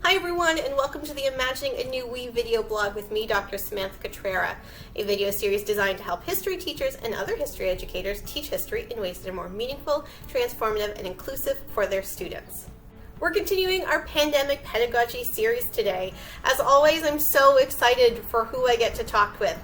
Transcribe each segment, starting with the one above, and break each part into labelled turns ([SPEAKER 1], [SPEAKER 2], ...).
[SPEAKER 1] Hi everyone, and welcome to the Imagining a New We video blog with me, Dr. Samantha Cutrara, a video series designed to help history teachers and other history educators teach history in ways that are more meaningful, transformative, and inclusive for their students. We're continuing our pandemic pedagogy series today. As always, I'm so excited for who I get to talk with.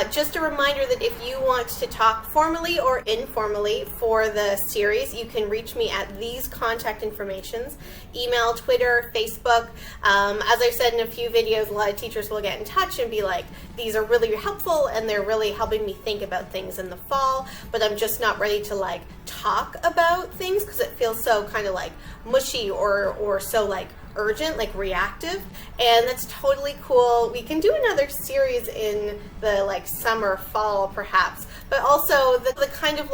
[SPEAKER 1] Just a reminder that if you want to talk formally or informally for the series, you can reach me at these contact informations: email, Twitter, Facebook. As I've said in a few videos, a lot of teachers will get in touch and be like, these are really helpful and they're really helping me think about things in the fall, but I'm just not ready to talk about things because it feels so kind of mushy or so urgent, reactive, and that's totally cool. We can do another series in the summer, fall perhaps, but also the kind of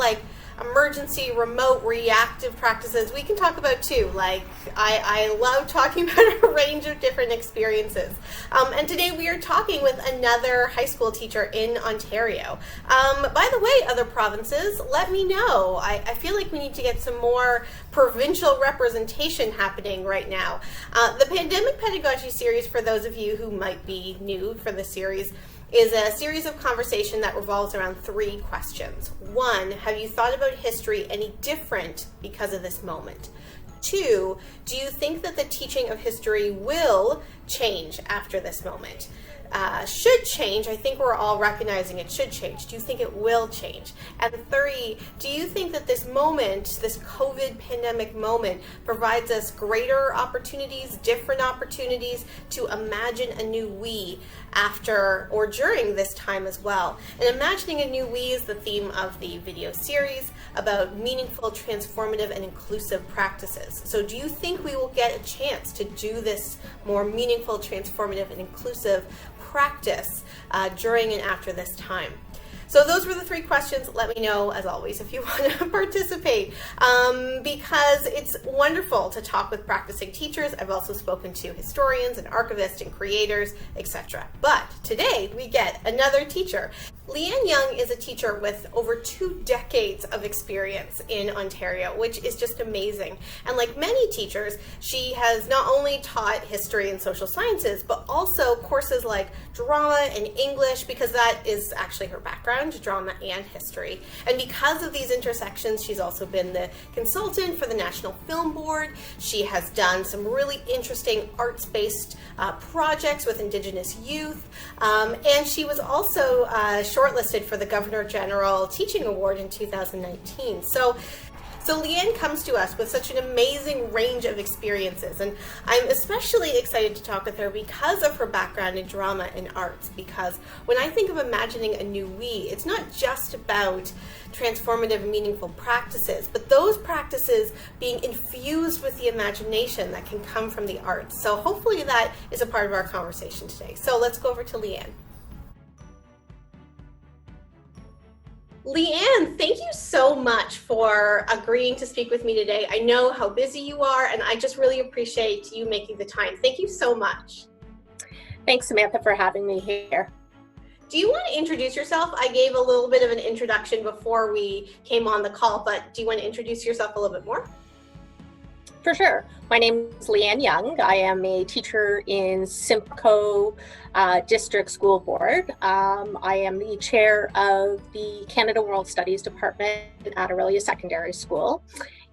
[SPEAKER 1] emergency, remote, reactive practices we can talk about too. I love talking about a range of different experiences. And today we are talking with another high school teacher in Ontario. By the way, other provinces, let me know. I feel like we need to get some more provincial representation happening right now. The Pandemic Pedagogy series, for those of you who might be new for the series, is a series of conversation that revolves around three questions. 1, have you thought about history any different because of this moment? 2, do you think that the teaching of history will change after this moment? Should change. I think we're all recognizing it should change. Do you think it will change? And 3, do you think that this moment, this COVID pandemic moment, provides us greater opportunities, different opportunities to imagine a new we after or during this time as well? And imagining a new we is the theme of the video series about meaningful, transformative, and inclusive practices. So do you think we will get a chance to do this more meaningful, transformative, and inclusive practice during and after this time? So those were the three questions. Let me know, as always, if you want to participate, because it's wonderful to talk with practicing teachers. I've also spoken to historians and archivists and creators, etc. But today we get another teacher. Leanne Young is a teacher with over 2 decades of experience in Ontario, which is just amazing. And like many teachers, she has not only taught history and social sciences, but also courses like drama and English, because that is actually her background, drama and history. And because of these intersections, she's also been the consultant for the National Film Board. She has done some really interesting arts-based projects with Indigenous youth, and she was also shortlisted for the Governor General Teaching Award in 2019. So Leanne comes to us with such an amazing range of experiences, and I'm especially excited to talk with her because of her background in drama and arts, because when I think of imagining a new we, it's not just about transformative, meaningful practices, but those practices being infused with the imagination that can come from the arts. So hopefully that is a part of our conversation today. So let's go over to Leanne. Leanne, thank you so much for agreeing to speak with me today. I know how busy you are, and I just really appreciate you making the time. Thank you so much.
[SPEAKER 2] Thanks, Samantha, for having me here.
[SPEAKER 1] Do you want to introduce yourself? I gave a little bit of an introduction before we came on the call, but do you want to introduce yourself a little bit more?
[SPEAKER 2] For sure. My name is Leanne Young. I am a teacher in Simcoe District School Board. I am the chair of the Canada World Studies Department at Aurelia Secondary School.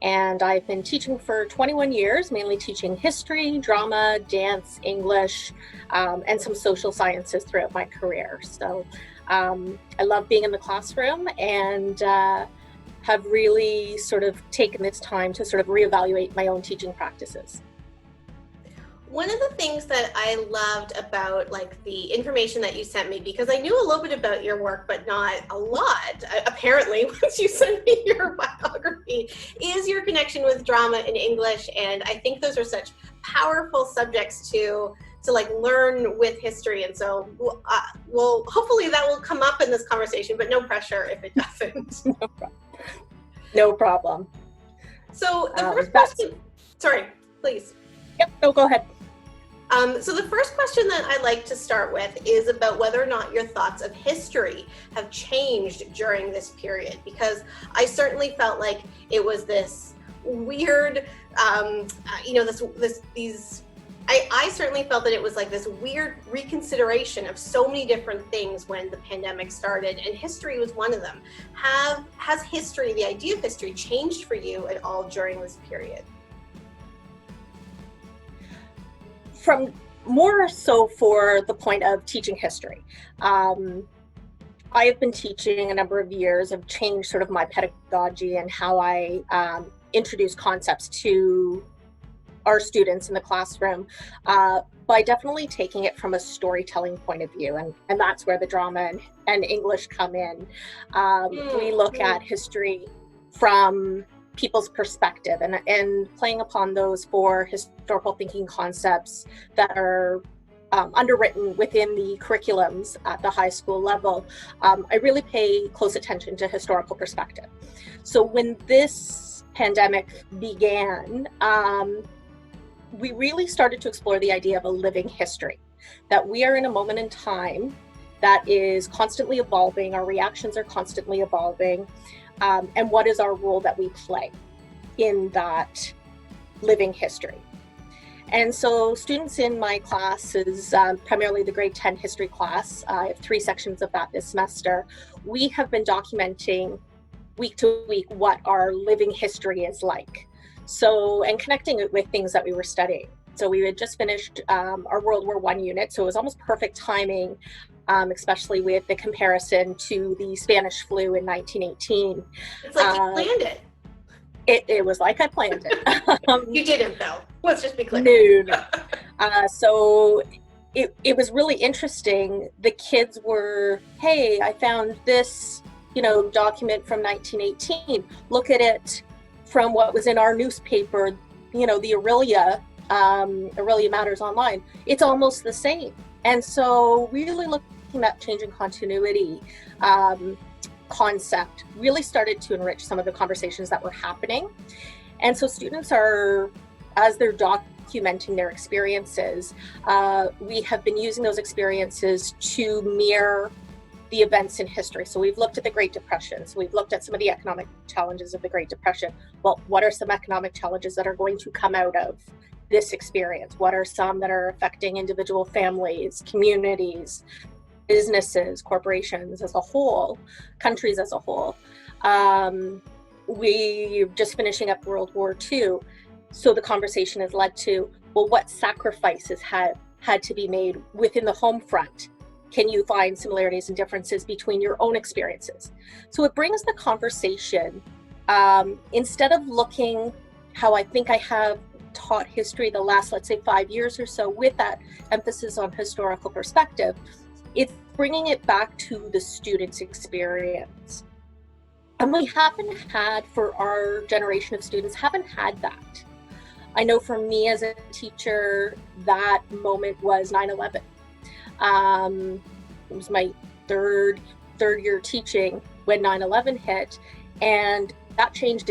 [SPEAKER 2] And I've been teaching for 21 years, mainly teaching history, drama, dance, English, and some social sciences throughout my career. So I love being in the classroom, and have really sort of taken this time to sort of reevaluate my own teaching practices.
[SPEAKER 1] One of the things that I loved about the information that you sent me, because I knew a little bit about your work, but not a lot, apparently, once you sent me your biography, is your connection with drama and English. And I think those are such powerful subjects to learn with history. And so well, hopefully that will come up in this conversation, but no pressure if it doesn't.
[SPEAKER 2] No problem.
[SPEAKER 1] So the first question, sorry, please.
[SPEAKER 2] Yep, no, go ahead.
[SPEAKER 1] So the first question that I'd like to start with is about whether or not your thoughts of history have changed during this period, because I certainly felt like it was this weird, these I certainly felt that it was like this weird reconsideration of so many different things when the pandemic started, and history was one of them. Has history, the idea of history, changed for you at all during this period?
[SPEAKER 2] From more so for the point of teaching history. I have been teaching a number of years. I've changed sort of my pedagogy and how I introduce concepts to our students in the classroom by definitely taking it from a storytelling point of view. And that's where the drama and English come in. We look at history from people's perspective and playing upon those for historical thinking concepts that are underwritten within the curriculums at the high school level. I really pay close attention to historical perspective. So when this pandemic began, we really started to explore the idea of a living history, that we are in a moment in time that is constantly evolving, our reactions are constantly evolving, and what is our role that we play in that living history. And so students in my class is primarily the grade 10 history class. I have 3 sections of that this semester. We have been documenting week to week what our living history is like. So, and connecting it with things that we were studying. So we had just finished our World War I unit, so it was almost perfect timing, especially with the comparison to the Spanish flu in 1918.
[SPEAKER 1] It's like you planned it.
[SPEAKER 2] It was like I planned it.
[SPEAKER 1] You didn't, though. Let's just be clear.
[SPEAKER 2] No. So it was really interesting. The kids were, hey, I found this, document from 1918. Look at it from what was in our newspaper, the Aurelia Matters Online. It's almost the same. And so really looking at changing continuity concept really started to enrich some of the conversations that were happening. And so students are, as they're documenting their experiences, we have been using those experiences to mirror the events in history. So we've looked at the Great Depression. So we've looked at some of the economic challenges of the Great Depression. Well, what are some economic challenges that are going to come out of this experience? What are some that are affecting individual families, communities, businesses, corporations as a whole, countries as a whole? We're just finishing up World War II. So the conversation has led to, well, what sacrifices had to be made within the home front? Can you find similarities and differences between your own experiences? So it brings the conversation, instead of looking how I think I have taught history the last, let's say, 5 years or so, with that emphasis on historical perspective, it's bringing it back to the student's experience. And we haven't had, for our generation of students, haven't had that. I know for me as a teacher, that moment was 9/11. It was my third year teaching when 9/11 hit, and that changed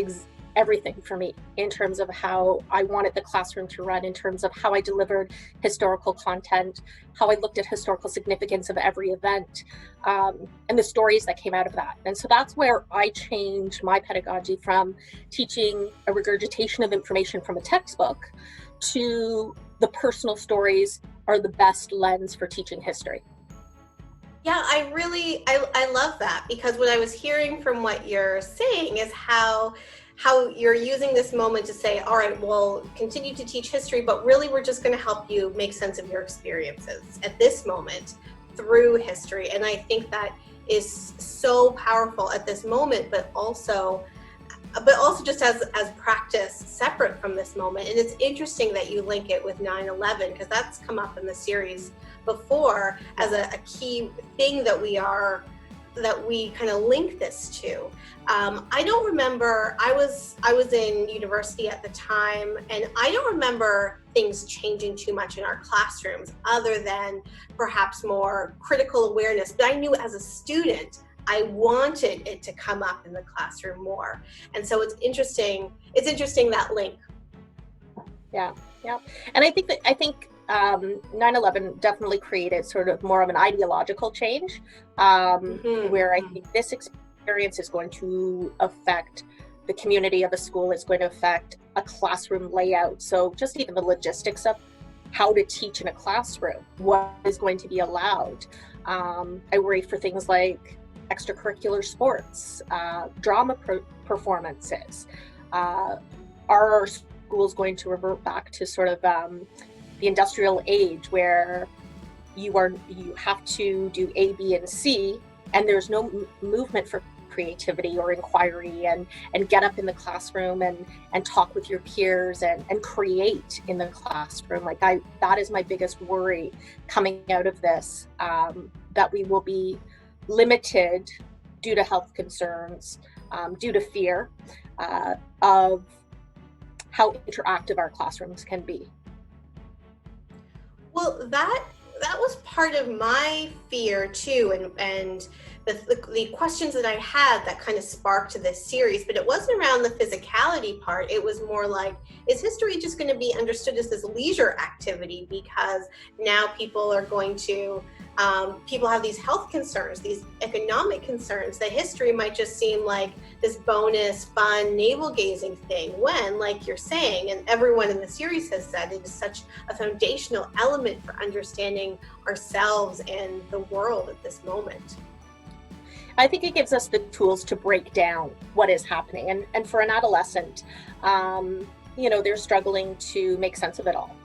[SPEAKER 2] everything for me in terms of how I wanted the classroom to run, in terms of how I delivered historical content, how I looked at historical significance of every event, and the stories that came out of that. And so that's where I changed my pedagogy from teaching a regurgitation of information from a textbook to the personal stories are the best lens for teaching history.
[SPEAKER 1] Yeah, I love that, because what I was hearing from what you're saying is how you're using this moment to say, all right, we'll continue to teach history, but really we're just going to help you make sense of your experiences at this moment through history. And I think that is so powerful at this moment, but also just as practice separate from this moment. And it's interesting that you link it with 9/11, because that's come up in the series before as a key thing that we kind of link this to. I don't remember, I was in university at the time, and I don't remember things changing too much in our classrooms other than perhaps more critical awareness. But I knew as a student, I wanted it to come up in the classroom more. And so it's interesting that link.
[SPEAKER 2] Yeah. And I think 9/11 definitely created sort of more of an ideological change, where I think this experience is going to affect the community of a school, is going to affect a classroom layout. So just even the logistics of how to teach in a classroom, what is going to be allowed. I worry for things like extracurricular sports, drama performances. Are our schools going to revert back to sort of the industrial age where you have to do A, B, and C, and there's no movement for creativity or inquiry and get up in the classroom and talk with your peers and create in the classroom. Like that is my biggest worry coming out of this, that we will be limited due to health concerns, due to fear of how interactive our classrooms can be.
[SPEAKER 1] Well, that was part of my fear too, and the questions that I had that kind of sparked this series, but it wasn't around the physicality part. It was more like, is history just going to be understood as this leisure activity because now people are going to, people have these health concerns, these economic concerns, that history might just seem like this bonus, fun, navel-gazing thing when, like you're saying, and everyone in the series has said, it is such a foundational element for understanding ourselves and the world at this moment.
[SPEAKER 2] I think it gives us the tools to break down what is happening. And for an adolescent, they're struggling to make sense of it all.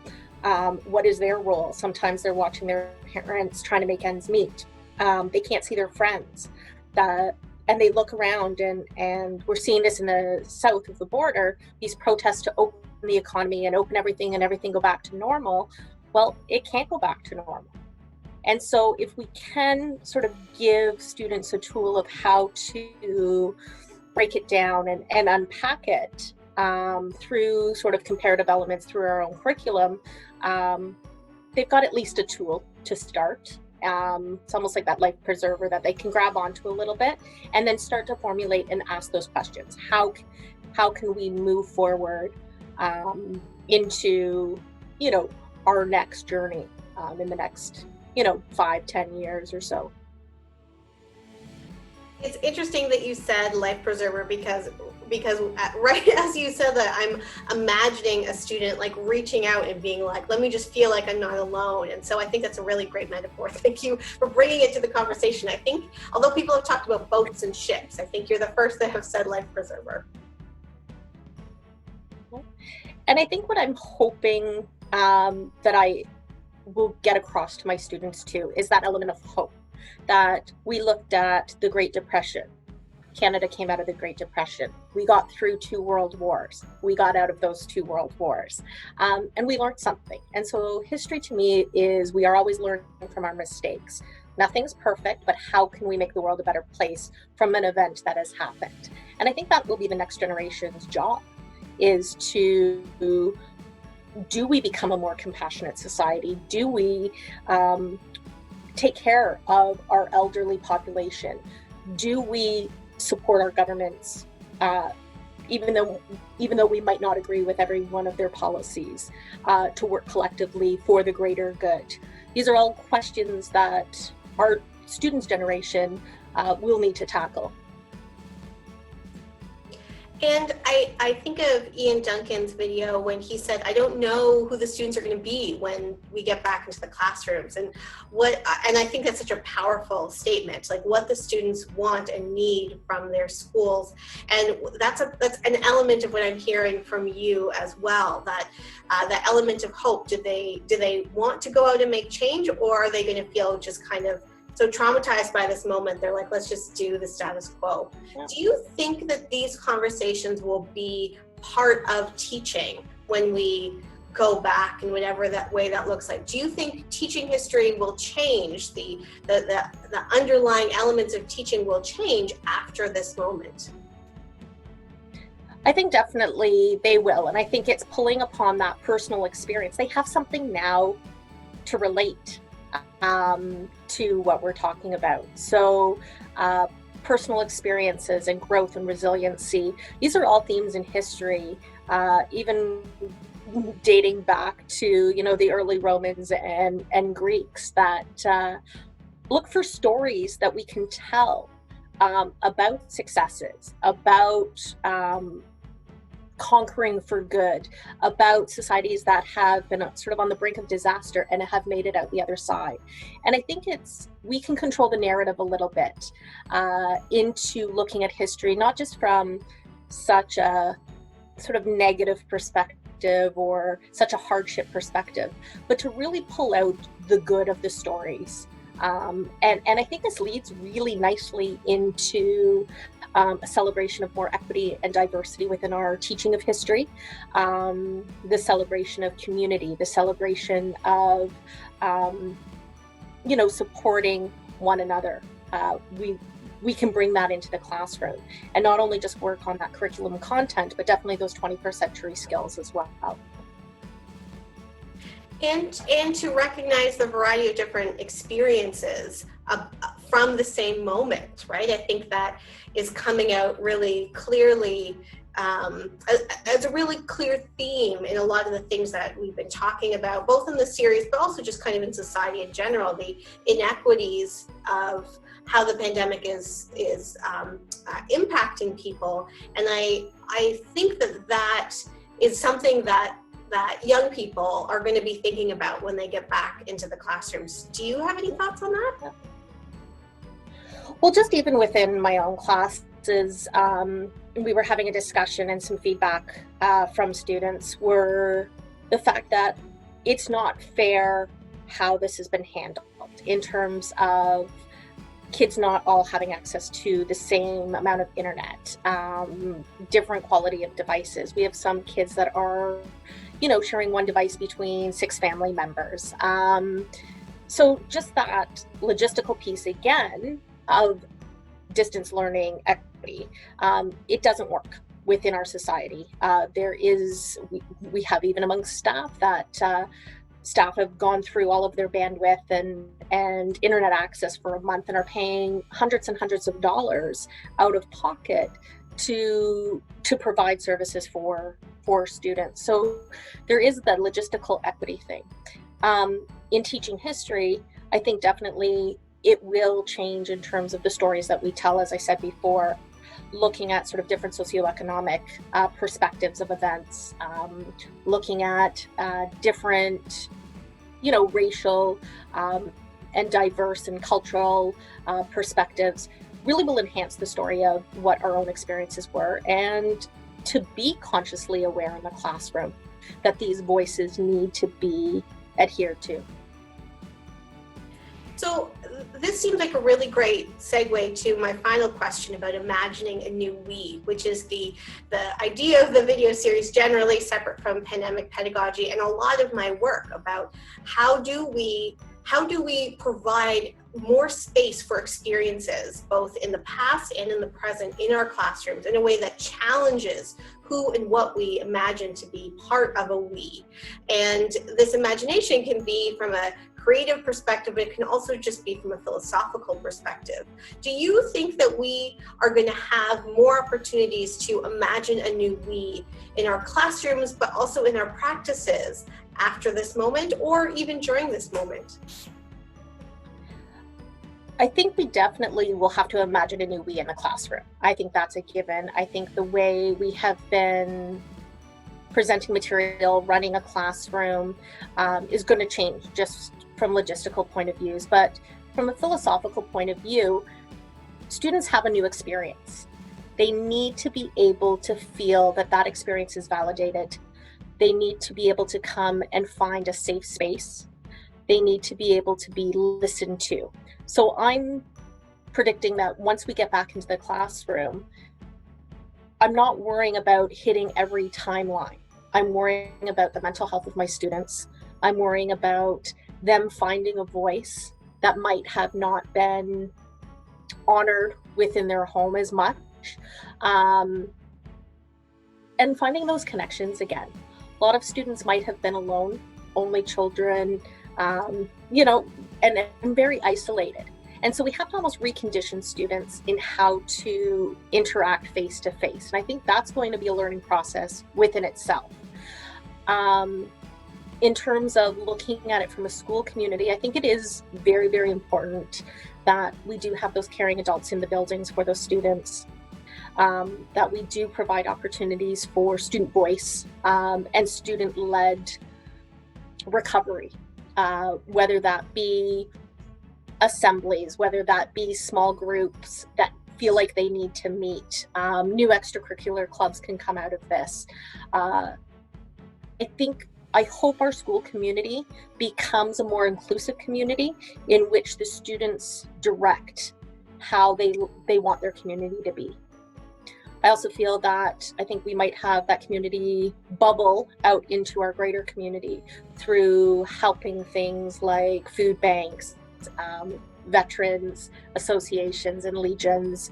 [SPEAKER 2] What is their role? Sometimes they're watching their parents trying to make ends meet. They can't see their friends. And they look around, and we're seeing this in the south of the border, these protests to open the economy and open everything and everything go back to normal. Well, it can't go back to normal. And so if we can sort of give students a tool of how to break it down and unpack it through sort of comparative elements through our own curriculum, they've got at least a tool to start. It's almost like that life preserver that they can grab onto a little bit and then start to formulate and ask those questions. How can we move forward into, our next journey in the next 5-10 years or so.
[SPEAKER 1] It's interesting that you said life preserver because right as you said that, I'm imagining a student like reaching out and being like, let me just feel like I'm not alone. And so I think that's a really great metaphor. Thank you for bringing it to the conversation. I think although people have talked about boats and ships, I think you're the first that have said life preserver.
[SPEAKER 2] And I think what I'm hoping that I will get across to my students too is that element of hope, that we looked at the Great Depression. Canada came out of the Great Depression. We got through 2 world wars. We got out of those 2 world wars, and we learned something. And so history to me is, we are always learning from our mistakes. Nothing's perfect, but how can we make the world a better place from an event that has happened? And I think that will be the next generation's job, is to, do we become a more compassionate society? Do we take care of our elderly population? Do we support our governments, even though we might not agree with every one of their policies, to work collectively for the greater good? These are all questions that our students' generation will need to tackle.
[SPEAKER 1] And I think of Ian Duncan's video when he said, I don't know who the students are going to be when we get back into the classrooms, and I think that's such a powerful statement, like what the students want and need from their schools. And that's an element of what I'm hearing from you as well, that that element of hope. Do they want to go out and make change, or are they going to feel just kind of so traumatized by this moment, they're like, let's just do the status quo? Yeah. Do you think that these conversations will be part of teaching when we go back, and whatever that way that looks like? Do you think teaching history will change, the underlying elements of teaching will change after this moment?
[SPEAKER 2] I think definitely they will. And I think it's pulling upon that personal experience. They have something now to relate to what we're talking about. So personal experiences and growth and resiliency, these are all themes in history, even dating back to, the early Romans and Greeks, that look for stories that we can tell about successes, about conquering for good, about societies that have been sort of on the brink of disaster and have made it out the other side. And I think we can control the narrative a little bit into looking at history, not just from such a sort of negative perspective or such a hardship perspective, but to really pull out the good of the stories. And I think this leads really nicely into a celebration of more equity and diversity within our teaching of history, the celebration of community, the celebration of, supporting one another. We can bring that into the classroom and not only just work on that curriculum content, but definitely those 21st century skills as well.
[SPEAKER 1] And to recognize the variety of different experiences from the same moment, right? I think that is coming out really clearly as a really clear theme in a lot of the things that we've been talking about, both in the series, but also just kind of in society in general, the inequities of how the pandemic is impacting people. And I think that is something that young people are going to be thinking about when they get back into the classrooms. Do you have any thoughts on that?
[SPEAKER 2] Well, just even within my own classes, we were having a discussion, and some feedback from students were the fact that it's not fair how this has been handled in terms of kids not all having access to the same amount of internet, different quality of devices. We have some kids that are sharing one device between 6 family members. So just that logistical piece again of distance learning equity, it doesn't work within our society. We have even amongst staff that staff have gone through all of their bandwidth and internet access for a month and are paying hundreds and hundreds of dollars out of pocket to provide services for students. So there is the logistical equity thing. In teaching history, I think definitely it will change in terms of the stories that we tell, as I said before, looking at sort of different socioeconomic perspectives of events, looking at different, racial and diverse and cultural perspectives, really will enhance the story of what our own experiences were, and to be consciously aware in the classroom that these voices need to be adhered to.
[SPEAKER 1] So this seems like a really great segue to my final question about imagining a new we, which is the idea of the video series generally, separate from pandemic pedagogy, and a lot of my work about how do we provide more space for experiences, both in the past and in the present, in our classrooms, in a way that challenges who and what we imagine to be part of a we. And this imagination can be from a creative perspective, but it can also just be from a philosophical perspective. Do you think that we are going to have more opportunities to imagine a new we in our classrooms, but also in our practices after this moment, or even during this moment?
[SPEAKER 2] I think we definitely will have to imagine a new we in the classroom. I think that's a given. I think the way we have been presenting material, running a classroom is going to change just from logistical point of views. But from a philosophical point of view, students have a new experience. They need to be able to feel that that experience is validated. They need to be able to come and find a safe space. They need to be able to be listened to. So I'm predicting that once we get back into the classroom, I'm not worrying about hitting every timeline. I'm worrying about the mental health of my students. I'm worrying about them finding a voice that might have not been honored within their home as much, and finding those connections again. A lot of students might have been alone, only children, and very isolated. And so we have to almost recondition students in how to interact face to face. And I think that's going to be a learning process within itself. In terms of looking at it from a school community, I think it is very, very important that we do have those caring adults in the buildings for those students. that we do provide opportunities for student voice and student-led recovery, whether that be assemblies, whether that be small groups that feel like they need to meet. New extracurricular clubs can come out of this. I hope our school community becomes a more inclusive community in which the students direct how they want their community to be. I also feel that I think we might have that community bubble out into our greater community through helping things like food banks, veterans associations and legions,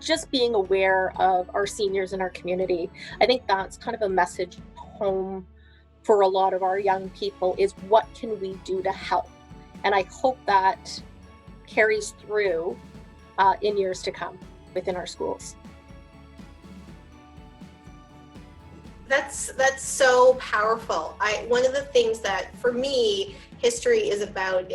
[SPEAKER 2] just being aware of our seniors in our community. I think that's kind of a message home for a lot of our young people, is what can we do to help? And I hope that carries through in years to come within our schools.
[SPEAKER 1] That's so powerful. One of the things that for me history is about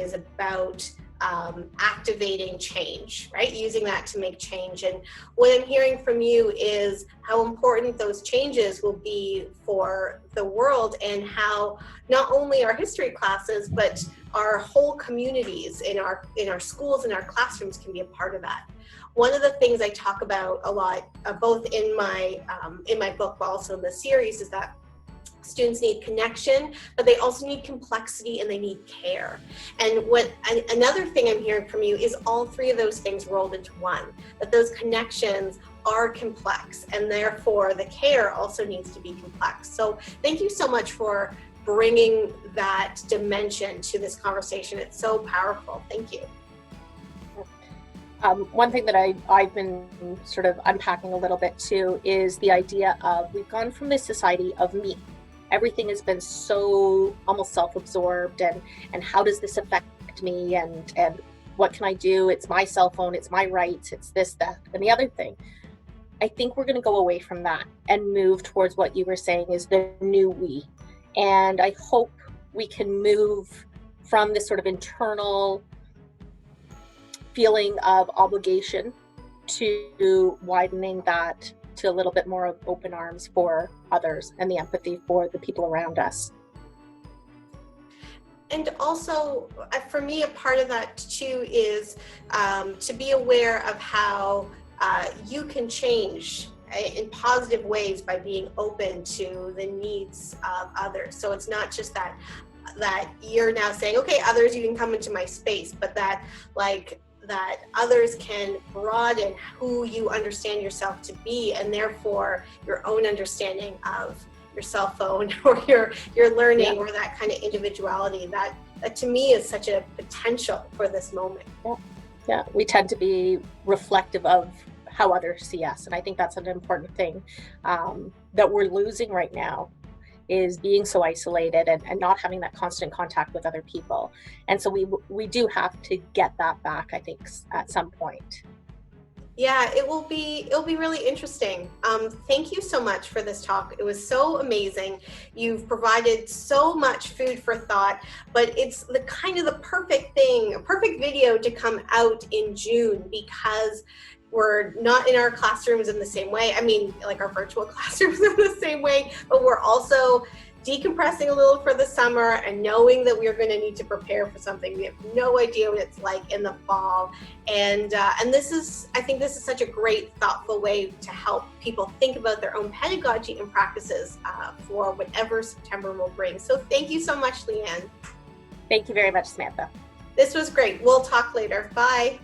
[SPEAKER 1] activating change, right? Using that to make change. And what I'm hearing from you is how important those changes will be for the world, and how not only our history classes, but our whole communities in our schools and our classrooms can be a part of that. One of the things I talk about a lot, both in my book, but also in the series, is that students need connection, but they also need complexity and they need care. And another thing I'm hearing from you is all three of those things rolled into one, that those connections are complex, and therefore the care also needs to be complex. So thank you so much for bringing that dimension to this conversation. It's so powerful. Thank you.
[SPEAKER 2] One thing that I've been sort of unpacking a little bit too is the idea of, we've gone from this society of me. Everything has been so almost self-absorbed, and how does this affect me, and what can I do? It's my cell phone, it's my rights, it's this, that, and the other thing. I think we're going to go away from that and move towards what you were saying is the new we. And I hope we can move from this sort of internal feeling of obligation to widening that to a little bit more of open arms for others and the empathy for the people around us.
[SPEAKER 1] And also, for me, a part of that too is to be aware of how you can change in positive ways by being open to the needs of others. So it's not just that you're now saying, okay, others, you can come into my space, but that others can broaden who you understand yourself to be, and therefore your own understanding of your cell phone or your learning, or that kind of individuality that to me is such a potential for this moment.
[SPEAKER 2] Yeah, we tend to be reflective of how others see us, and I think that's an important thing that we're losing right now, is being so isolated and not having that constant contact with other people. And so we do have to get that back, I think, at some point.
[SPEAKER 1] Yeah, it'll be really interesting. Thank you so much for this talk. It was so amazing. You've provided so much food for thought, but it's the perfect thing, a perfect video to come out in June, because we're not in our classrooms in the same way. I mean, like our virtual classrooms in the same way, but we're also decompressing a little for the summer and knowing that we're going to need to prepare for something. We have no idea what it's like in the fall. And I think this is such a great, thoughtful way to help people think about their own pedagogy and practices for whatever September will bring. So thank you so much, Leanne.
[SPEAKER 2] Thank you very much, Samantha.
[SPEAKER 1] This was great. We'll talk later. Bye.